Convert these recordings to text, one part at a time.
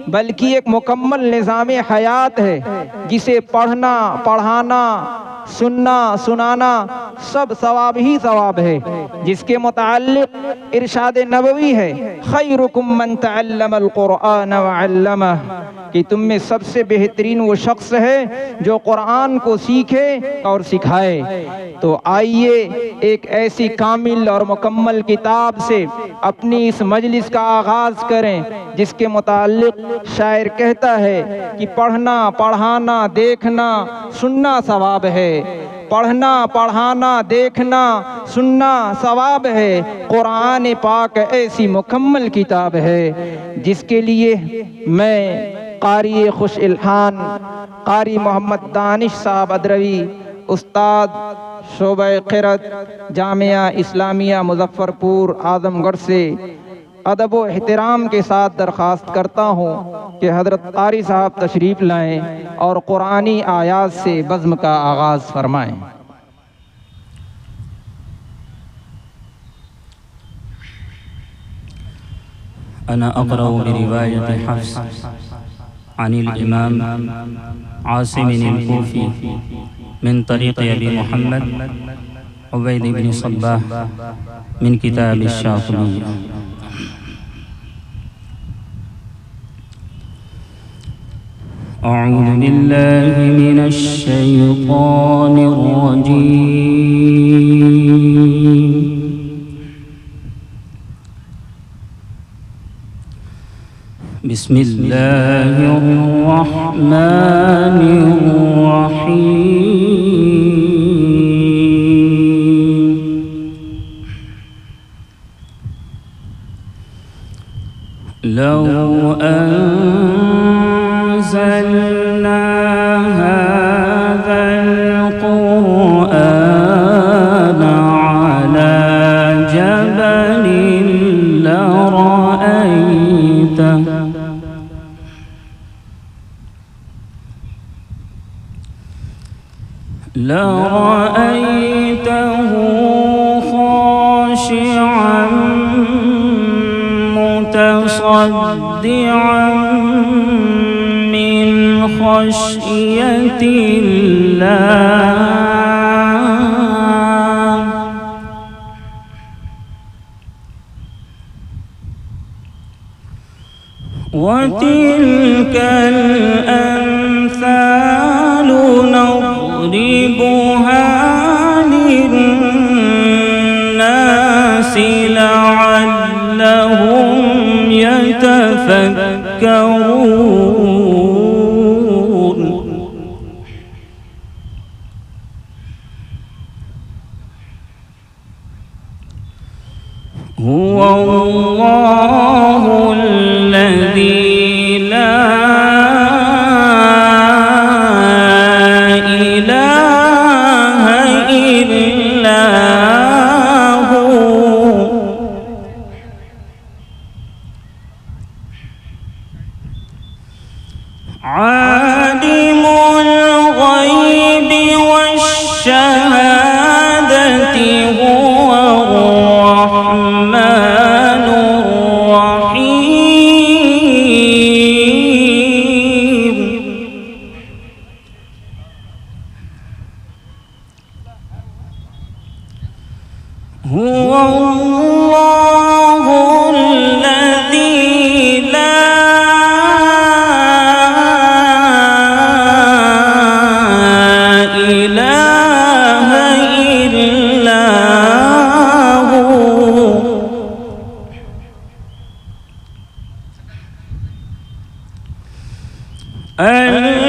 बल्कि एक मुकम्मल निज़ाम हयात है, जिसे पढ़ना, पढ़ाना, सुनना, सुनाना सब सवाब ही सवाब है, जिसके मुताल्लिक़ इरशाद नबवी है, खैरुकुम मन तअल्लमल कुरआन व अल्लमह, कि तुम में सबसे बेहतरीन वो शख्स है जो कुरान को सीखे और सिखाए। तो आइए एक ऐसी कामिल और मुकम्मल किताब से अपनी इस मजलिस का आगाज़ करें, जिसके मुताल्लिक़ शायर कहता है कि पढ़ना, पढ़ाना, देखना, सुनना सवाब है। पढ़ना, पढ़ाना, देखना, सुनना सवाब है। कुरान पाक ऐसी मुकम्मल किताब है, जिसके लिए मैं कारी खुश इल्हान कारी मोहम्मद दानिश साहब अदरवी, उस्ताद शोबा क़िरात जामिया इस्लामिया मुज़फ़्फ़रपुर आज़मगढ़ से अदब व एहतराम के साथ दरख्वास्त करता हूँ कि हज़रत कारी साहब तशरीफ़ लाएँ और कुरानी आयात से बज़्म का आगाज़ फरमाएँ। अना अक़रअ बिरिवायत हफ्स अनिल इमाम आसिम अल-कूफ़ी मिन तरीक़ अबी मुहम्मद उबैद बिन सब्बाह मिन किताब अश-शातिबी। अऊज़ु बिल्लाहि मिनश शैतानिर रजीम। बिस्मिल्लाहिर रहमानिर रहीम। लौ अंज़लना हाज़ल क़ुरआन अला जबलिन लरअयतहु ख़ाशिअन मुतसद्दिअन मिन ख़श्यतिल्लाह। वतिल्कल अम्सालु नज़रिबुहा लिन्नासि लअल्लहुम यतफक्करून। हुवल्लाहु अल्लज़ी ला इलाहा इल्ला हु। आलिमुल ग़ैबि वश्शहादति हुवर रहमानुर रहीम। हुवल्लाहु अल्लज़ी ला इलाहा इल्ला हु।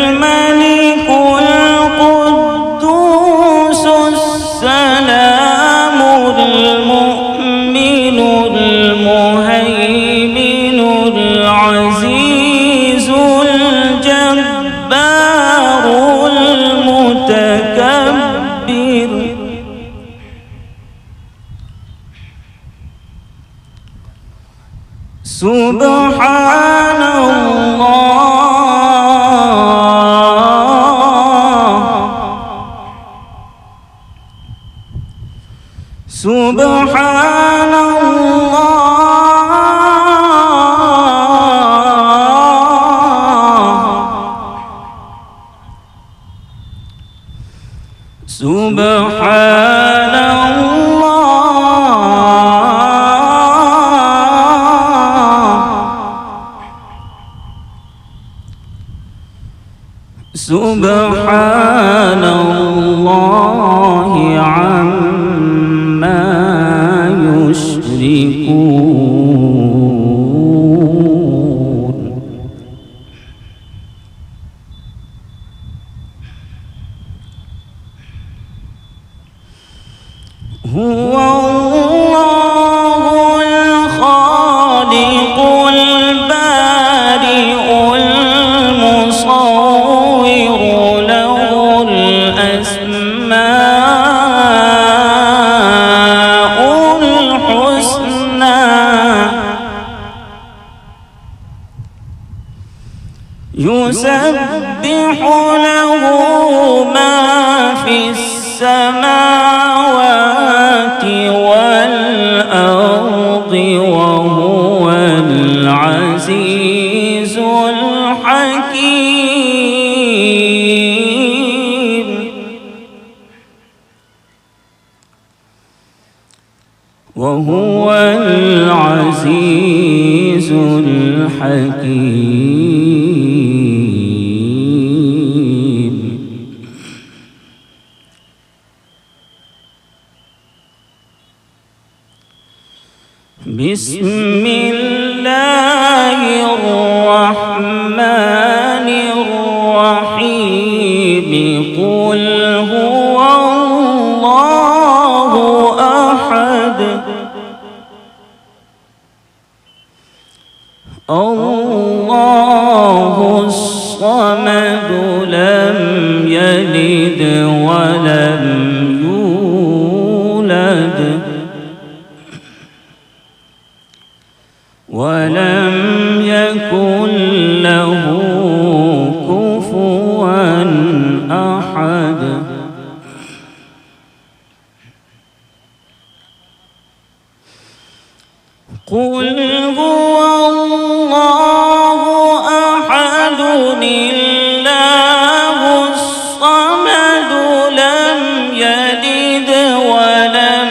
अल-मलिकुल कुद्दूसुस सलामुल मुअ्मिनुल मुहैमिनुल अज़ीज़ुल जब्बारुल मुतकब्बिर। सुब्हानल्लाह سبحان الله سبحان الله عما يشركون هو الله الخالق البارئ المصور له الأسماء الحسنى يسبح له ما في السماوات والأرض وهو العزيز الحكيم وهو العزيز الحكيم بسم الله الرحمن الرحيم قل هو الله أحد الله الصمد لم يلد ولم يولد ولم يكن له كفوا أحد قل هو الله أحد الله الصمد لم يلد ولم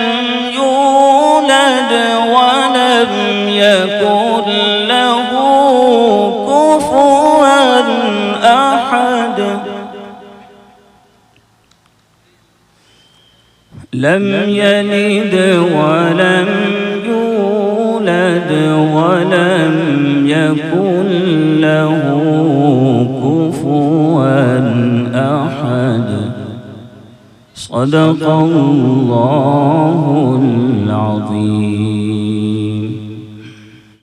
يولد ولم يكن له كفوا أحد لم يلد ولم يولد ولم يكن له كفوا أحد صدق الله